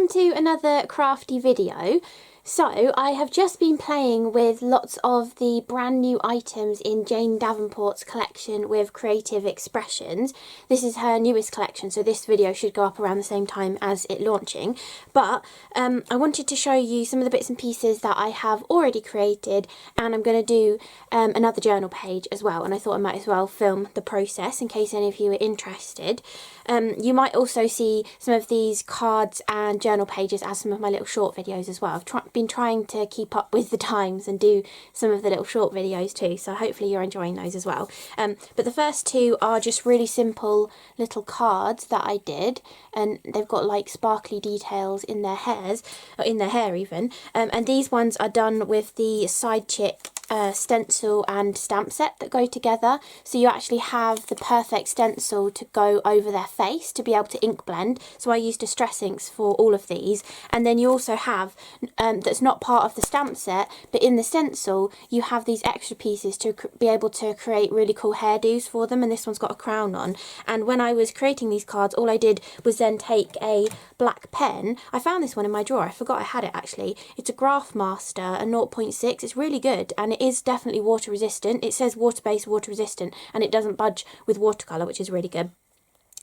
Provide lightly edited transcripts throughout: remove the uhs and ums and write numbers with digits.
to another crafty video. So I have just been playing with lots of the brand new items in Jane Davenport's collection with Creative Expressions. This is her newest collection, so this video should go up around the same time as it launching. But I wanted to show you some of the bits and pieces that I have already created, and I'm going to do another journal page as well, and I thought I might as well film the process in case any of you are interested. You might also see some of these cards and journal pages as some of my little short videos as well. I've been trying to keep up with the times and do some of the little short videos too, so hopefully you're enjoying those as well. But the first two are just really simple little cards that I did, and they've got like sparkly details in their hairs, or in their hair even. And these ones are done with the Side Chick stencil and stamp set that go together, so you actually have the perfect stencil to go over their face to be able to ink blend. So I used Distress inks for all of these, and then you also have that's not part of the stamp set, but in the stencil you have these extra pieces to be able to create really cool hairdos for them, and this one's got a crown on. And when I was creating these cards, all I did was then take a black pen. I found this one in my drawer, I forgot I had it actually. It's a Graph Master, a 0.6, it's really good, and it is definitely water resistant. It says water-based, water resistant, and it doesn't budge with watercolour, which is really good.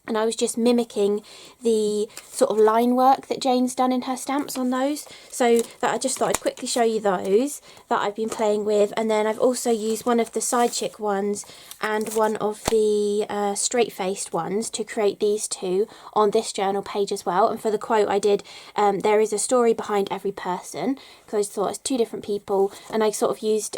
And I was just mimicking the sort of line work that Jane's done in her stamps on those. So that I just thought I'd quickly show you those that I've been playing with. And then I've also used one of the Side Chick ones and one of the straight-faced ones to create these two on this journal page as well. And for the quote I did, there is a story behind every person, because I thought it's two different people. And I sort of used,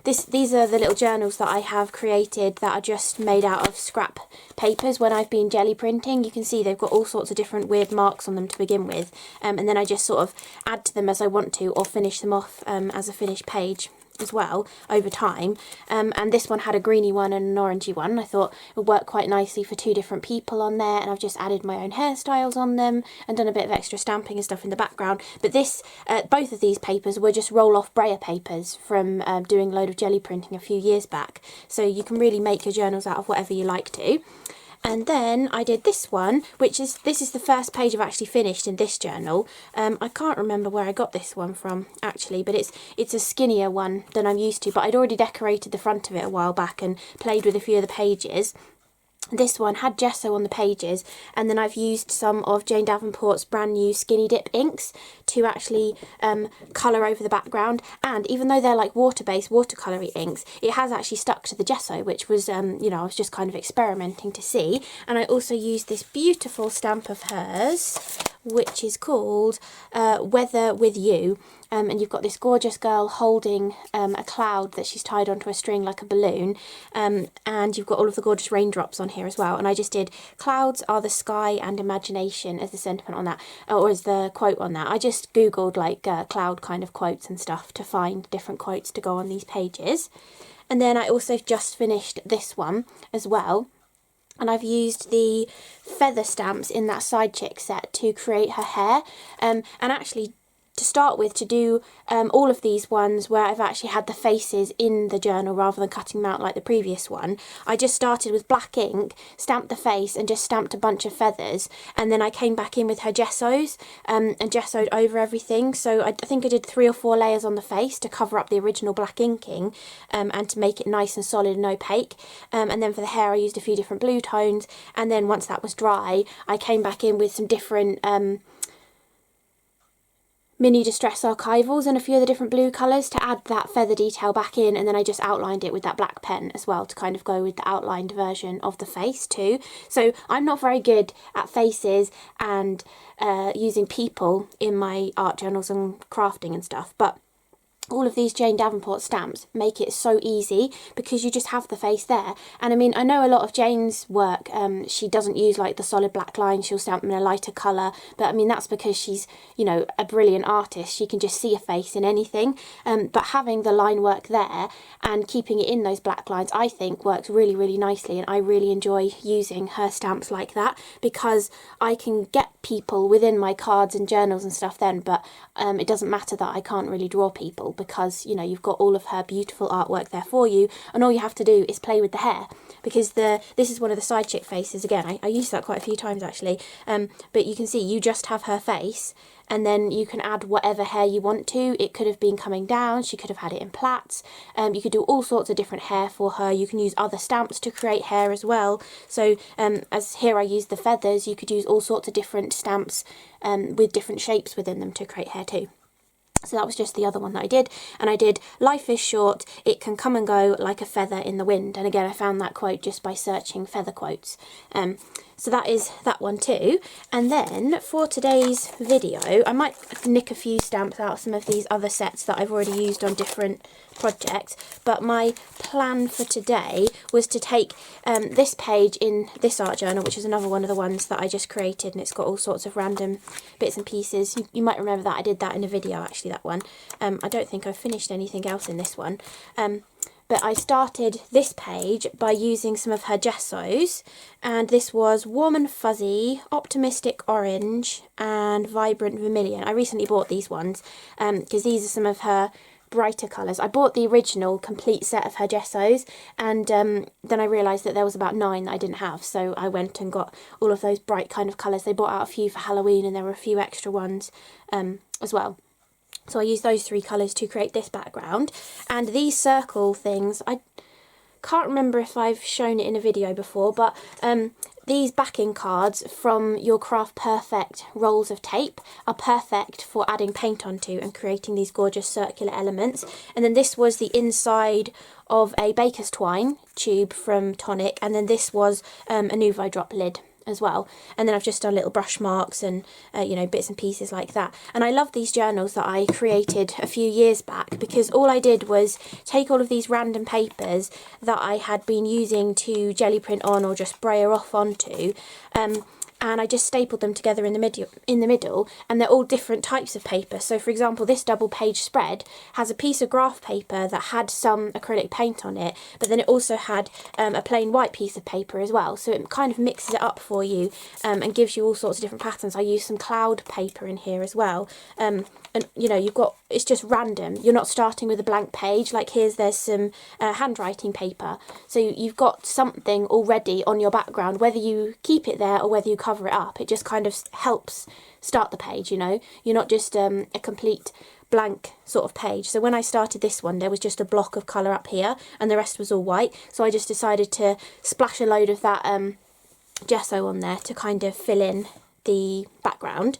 these are the little journals that I have created that are just made out of scrap papers when I've been jelly printing. You can see they've got all sorts of different weird marks on them to begin with, and then I just sort of add to them as I want to, or finish them off as a finished page as well over time. And this one had a greeny one and an orangey one. I thought it would work quite nicely for two different people on there, and I've just added my own hairstyles on them and done a bit of extra stamping and stuff in the background. But this, both of these papers were just roll-off brayer papers from doing a load of jelly printing a few years back, so you can really make your journals out of whatever you like to. And then I did this one, which is, this is the first page I've actually finished in this journal. I can't remember where I got this one from actually, but it's a skinnier one than I'm used to, but I'd already decorated the front of it a while back and played with a few of the pages. This one had Gess-Oh on the pages, and then I've used some of Jane Davenport's brand new Skinny Dip inks to actually colour over the background. And even though they're like water-based, watercolour-y inks, it has actually stuck to the Gess-Oh, which was, you know, I was just kind of experimenting to see. And I also used this beautiful stamp of hers, which is called Weather With You. And you've got this gorgeous girl holding a cloud that she's tied onto a string like a balloon, and you've got all of the gorgeous raindrops on here as well. And I just did clouds are the sky and imagination as the sentiment on that, or as the quote on that. I just googled like cloud kind of quotes and stuff to find different quotes to go on these pages. And then I also just finished this one as well, and I've used the feather stamps in that Side Chick set to create her hair, and actually to start with, to do all of these ones where I've actually had the faces in the journal rather than cutting them out like the previous one, I just started with black ink, stamped the face and just stamped a bunch of feathers, and then I came back in with her Gess-Ohs and Gess-Oh'd over everything. So I think I did 3 or 4 layers on the face to cover up the original black inking, and to make it nice and solid and opaque. And then for the hair I used a few different blue tones, and then once that was dry I came back in with some different mini Distress archivals and a few of the different blue colours to add that feather detail back in, and then I just outlined it with that black pen as well to kind of go with the outlined version of the face too. So I'm not very good at faces and using people in my art journals and crafting and stuff, but all of these Jane Davenport stamps make it so easy because you just have the face there. And I mean, I know a lot of Jane's work, she doesn't use like the solid black lines, she'll stamp them in a lighter colour, but I mean that's because she's, you know, a brilliant artist, she can just see a face in anything. But having the line work there and keeping it in those black lines, I think works really, really nicely, and I really enjoy using her stamps like that because I can get people within my cards and journals and stuff then, but it doesn't matter that I can't really draw people. because, you know, you've got all of her beautiful artwork there for you, and all you have to do is play with the hair, because this is one of the side chick faces. Again, I used that quite a few times actually, but you can see you just have her face, and then you can add whatever hair you want to. It could have been coming down, she could have had it in plaits, you could do all sorts of different hair for her. You can use other stamps to create hair as well. So as here I used the feathers, you could use all sorts of different stamps with different shapes within them to create hair too. So that was just the other one that I did. And I did, life is short, it can come and go like a feather in the wind. And again, I found that quote just by searching feather quotes. So that is that one too. And then for today's video, I might nick a few stamps out of some of these other sets that I've already used on different projects. But my plan for today was to take this page in this art journal, which is another one of the ones that I just created, and it's got all sorts of random bits and pieces. You might remember that I did that in a video actually, that one. I don't think I've finished anything else in this one. But I started this page by using some of her Gess-Ohs, and this was Warm and Fuzzy, Optimistic Orange, and Vibrant Vermillion. I recently bought these ones because these are some of her brighter colours. I bought the original complete set of her Gess-Ohs, and then I realised that there was about 9 that I didn't have, so I went and got all of those bright kind of colours. They brought out a few for Halloween, and there were a few extra ones as well. So I used those 3 colours to create this background. And these circle things, I can't remember if I've shown it in a video before, but these backing cards from your Craft Perfect rolls of tape are perfect for adding paint onto and creating these gorgeous circular elements. And then this was the inside of a baker's twine tube from Tonic, and then this was a Nouveau drop lid as well. And then I've just done little brush marks and you know, bits and pieces like that. And I love these journals that I created a few years back, because all I did was take all of these random papers that I had been using to jelly print on or just brayer off onto, and I just stapled them together in the middle, and they're all different types of paper. So for example, this double page spread has a piece of graph paper that had some acrylic paint on it, but then it also had a plain white piece of paper as well. So it kind of mixes it up for you and gives you all sorts of different patterns. I used some cloud paper in here as well. And you know, it's just random. You're not starting with a blank page. Like there's some handwriting paper. So you've got something already on your background, whether you keep it there or whether you cover it up. It just kind of helps start the page, you know. You're not just a complete blank sort of page. So when I started this one, there was just a block of colour up here and the rest was all white. So I just decided to splash a load of that Gess-Oh on there to kind of fill in the background.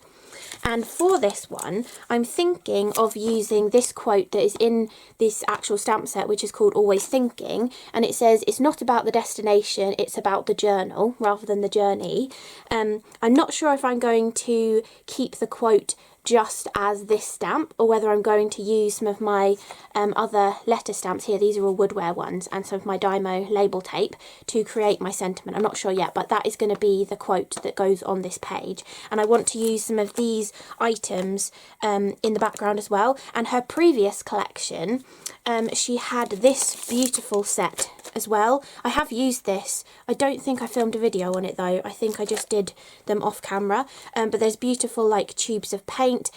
And for this one, I'm thinking of using this quote that is in this actual stamp set, which is called Always Thinking. And it says, it's not about the destination, it's about the journal rather than the journey. I'm not sure if I'm going to keep the quote just as this stamp, or whether I'm going to use some of my other letter stamps here. These are all woodware ones, and some of my Dymo label tape to create my sentiment. I'm not sure yet, but that is going to be the quote that goes on this page. And I want to use some of these items in the background as well. And her previous collection, she had this beautiful set as well. I have used this. I don't think I filmed a video on it though. I think I just did them off camera. But there's beautiful like tubes of paint,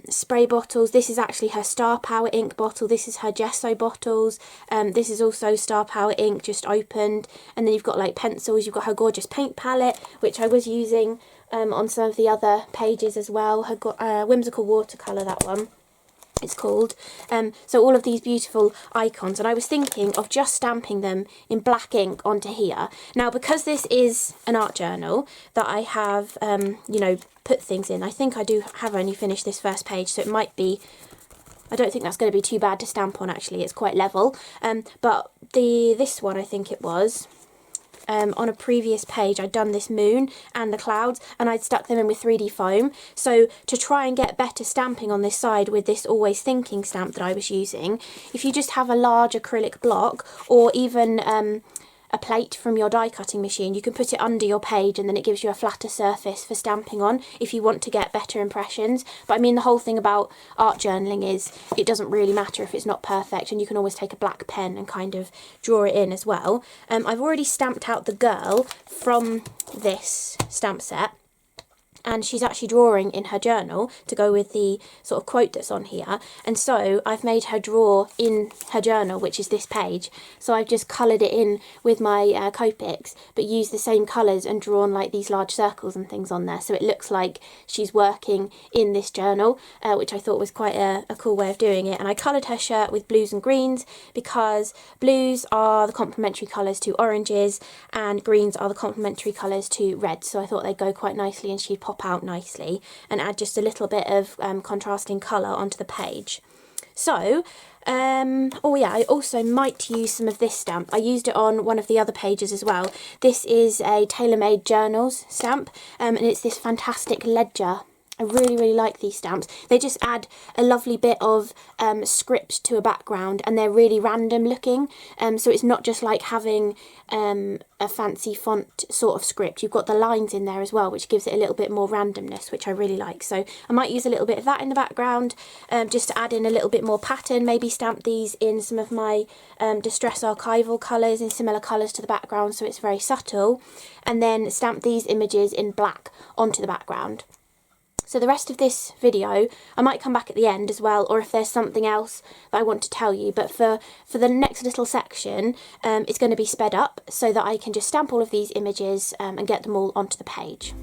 spray bottles. This is actually her Star Power ink bottle. This is her Gess-Oh bottles. This is also Star Power ink just opened. And then you've got like pencils. You've got her gorgeous paint palette, which I was using on some of the other pages as well. Her whimsical watercolour, that one it's called. So all of these beautiful icons, and I was thinking of just stamping them in black ink onto here. Now, because this is an art journal that I have you know, put things in, I think I do have only finished this first page, so it might be, I don't think that's going to be too bad to stamp on actually. It's quite level. But this one, I think it was, on a previous page I'd done this moon and the clouds, and I'd stuck them in with 3D foam. So to try and get better stamping on this side with this Always Thinking stamp that I was using, if you just have a large acrylic block, or even a plate from your die cutting machine, you can put it under your page and then it gives you a flatter surface for stamping on if you want to get better impressions. But I mean, the whole thing about art journaling is it doesn't really matter if it's not perfect, and you can always take a black pen and kind of draw it in as well. I've already stamped out the girl from this stamp set, and she's actually drawing in her journal to go with the sort of quote that's on here. And so I've made her draw in her journal, which is this page. So I've just coloured it in with my Copics, but used the same colours and drawn like these large circles and things on there, so it looks like she's working in this journal, which I thought was quite a cool way of doing it. And I coloured her shirt with blues and greens because blues are the complementary colours to oranges and greens are the complementary colours to reds, so I thought they'd go quite nicely and she'd pop out nicely and add just a little bit of contrasting colour onto the page. So, oh yeah, I also might use some of this stamp. I used it on one of the other pages as well. This is a Tailor-Made Journals stamp, and it's this fantastic ledger. I really, really like these stamps. They just add a lovely bit of script to a background, and they're really random looking. So it's not just like having a fancy font sort of script. You've got the lines in there as well, which gives it a little bit more randomness, which I really like. So I might use a little bit of that in the background, just to add in a little bit more pattern. Maybe stamp these in some of my Distress Archival colours, in similar colours to the background, so it's very subtle. And then stamp these images in black onto the background. So the rest of this video, I might come back at the end as well, or if there's something else that I want to tell you, but for the next little section, it's going to be sped up so that I can just stamp all of these images and get them all onto the page.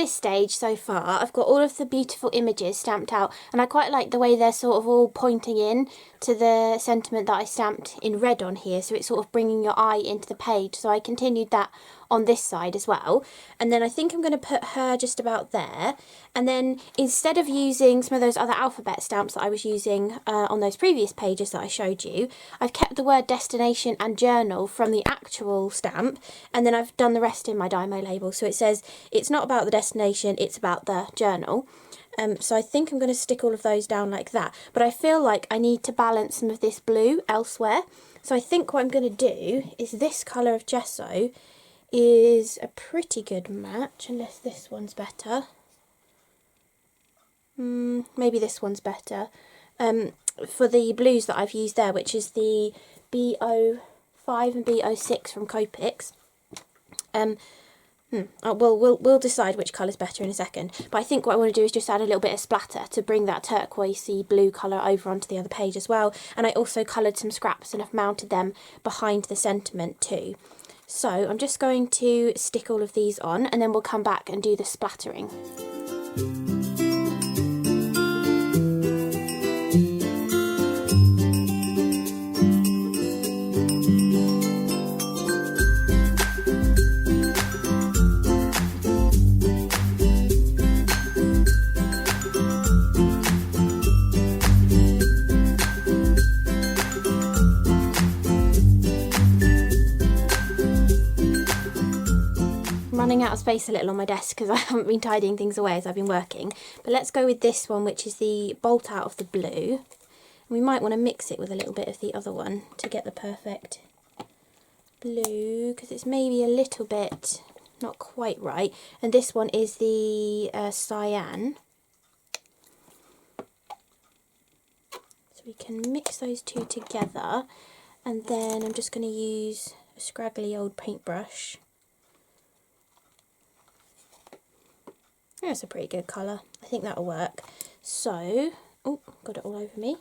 this stage so far, I've got all of the beautiful images stamped out, and I quite like the way they're sort of all pointing in to the sentiment that I stamped in red on here, so it's sort of bringing your eye into the page. So I continued that on this side as well, and then I think I'm going to put her just about there, and then instead of using some of those other alphabet stamps that I was using on those previous pages that I showed you, I've kept the word destination and journal from the actual stamp, and then I've done the rest in my Dymo label, so it says it's not about the destination, it's about the journal. So I think I'm going to stick all of those down like that, but I feel like I need to balance some of this blue elsewhere, so I think what I'm going to do is this colour of Gess-Oh is a pretty good match, unless this one's better. Maybe this one's better. For the blues that I've used there, which is the B05 and B06 from Copics. We'll decide which colour's better in a second. But I think what I want to do is just add a little bit of splatter to bring that turquoisey blue colour over onto the other page as well. And I also coloured some scraps and have mounted them behind the sentiment too. So I'm just going to stick all of these on, and then we'll come back and do the splattering. Running out of space a little on my desk because I haven't been tidying things away as I've been working, but let's go with this one, which is the Bolt Out of the blue. We might want to mix it with a little bit of the other one to get the perfect blue, because it's maybe a little bit not quite right. And this one is the Cyan, so we can mix those two together, and then I'm just going to use a scraggly old paintbrush. That's a pretty good colour. I think that'll work. So, oh, got it all over me,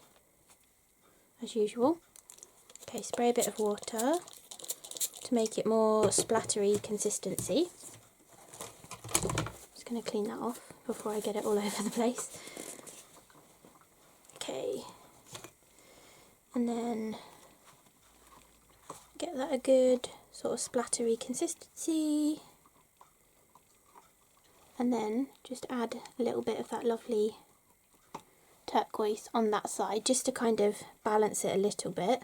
as usual. Okay, spray a bit of water to make it more splattery consistency. Just going to clean that off before I get it all over the place. Okay, and then get that a good sort of splattery consistency. And then just add a little bit of that lovely turquoise on that side, just to kind of balance it a little bit.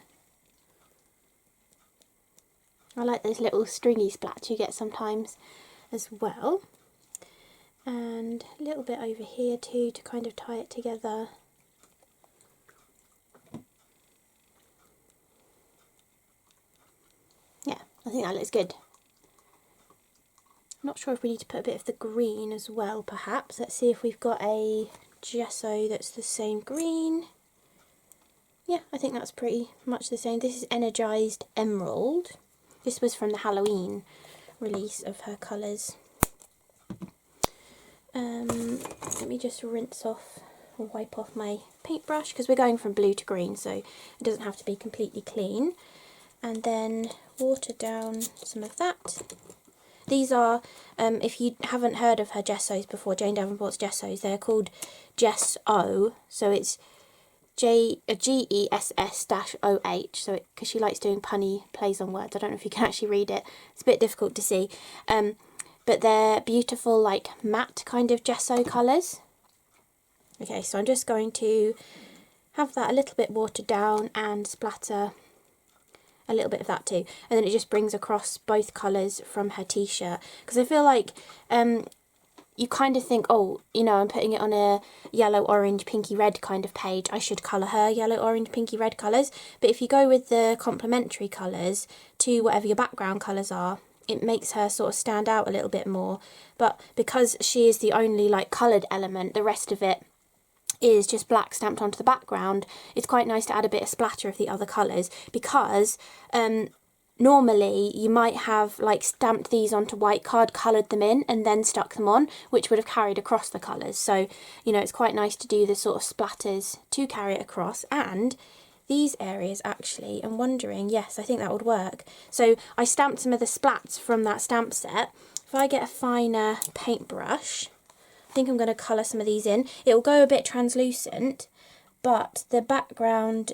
I like those little stringy splats you get sometimes as well. And a little bit over here too, to kind of tie it together. Yeah, I think that looks good. Not sure if we need to put a bit of the green as well, perhaps. Let's see if we've got a Gess-Oh that's the same green. Yeah, I think that's pretty much the same. This is Energised Emerald. This was from the Halloween release of her colours. Let me just rinse off or wipe off my paintbrush, because we're going from blue to green, so it doesn't have to be completely clean. And then water down some of that. These are, if you haven't heard of her Gess-Ohs before, Jane Davenport's Gess-Ohs, they're called Gess-Oh, so it's Gess-OH, so because she likes doing punny plays on words. I don't know if you can actually read it, it's a bit difficult to see, but they're beautiful, like matte kind of Gess-Oh colours. Okay, so I'm just going to have that a little bit watered down and splatter a little bit of that too, and then it just brings across both colours from her t-shirt, because I feel like you kind of think, oh, you know, I'm putting it on a yellow, orange, pinky, red kind of page, I should colour her yellow, orange, pinky, red colours. But if you go with the complementary colours to whatever your background colours are, it makes her sort of stand out a little bit more. But because she is the only like coloured element, the rest of it is just black stamped onto the background, it's quite nice to add a bit of splatter of the other colours, because normally you might have like stamped these onto white card, coloured them in and then stuck them on, which would have carried across the colours. So, you know, it's quite nice to do the sort of splatters to carry it across. And these areas actually, I'm wondering, yes, I think that would work. So I stamped some of the splats from that stamp set if I get a finer paintbrush, I think I'm going to colour some of these in. It will go a bit translucent, but the background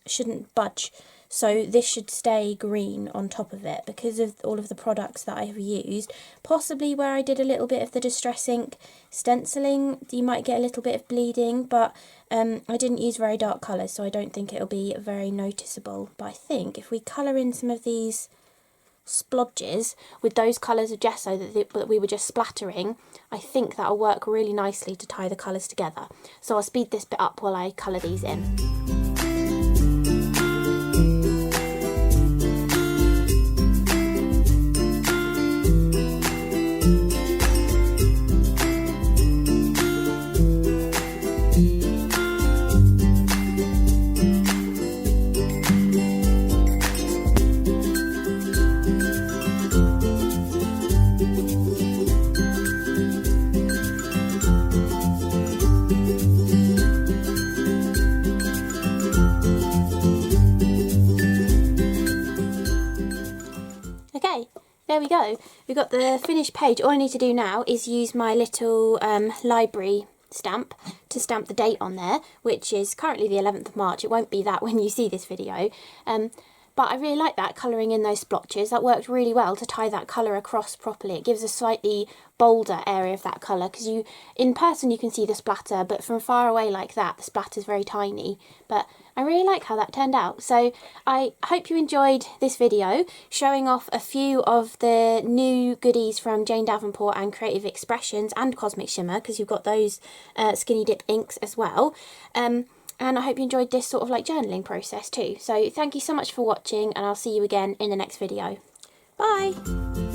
shouldn't budge. So this should stay green on top of it because of all of the products that I have used. Possibly where I did a little bit of the Distress Ink stenciling, you might get a little bit of bleeding, but I didn't use very dark colours, so I don't think it'll be very noticeable. But I think if we colour in some of these splodges with those colours of gesso that we were just splattering, I think that'll work really nicely to tie the colours together. So I'll speed this bit up while I colour these in. Okay, there we go. We've got the finished page. All I need to do now is use my little library stamp to stamp the date on there, which is currently the 11th of March. It won't be that when you see this video. But I really like that, colouring in those splotches. That worked really well to tie that colour across properly. It gives a slightly bolder area of that colour, because in person you can see the splatter, but from far away like that, the splatter's very tiny. But I really like how that turned out. So I hope you enjoyed this video showing off a few of the new goodies from Jane Davenport and Creative Expressions and Cosmic Shimmer, because you've got those skinny dip inks as well. And I hope you enjoyed this sort of like journaling process too. So thank you so much for watching, and I'll see you again in the next video. Bye!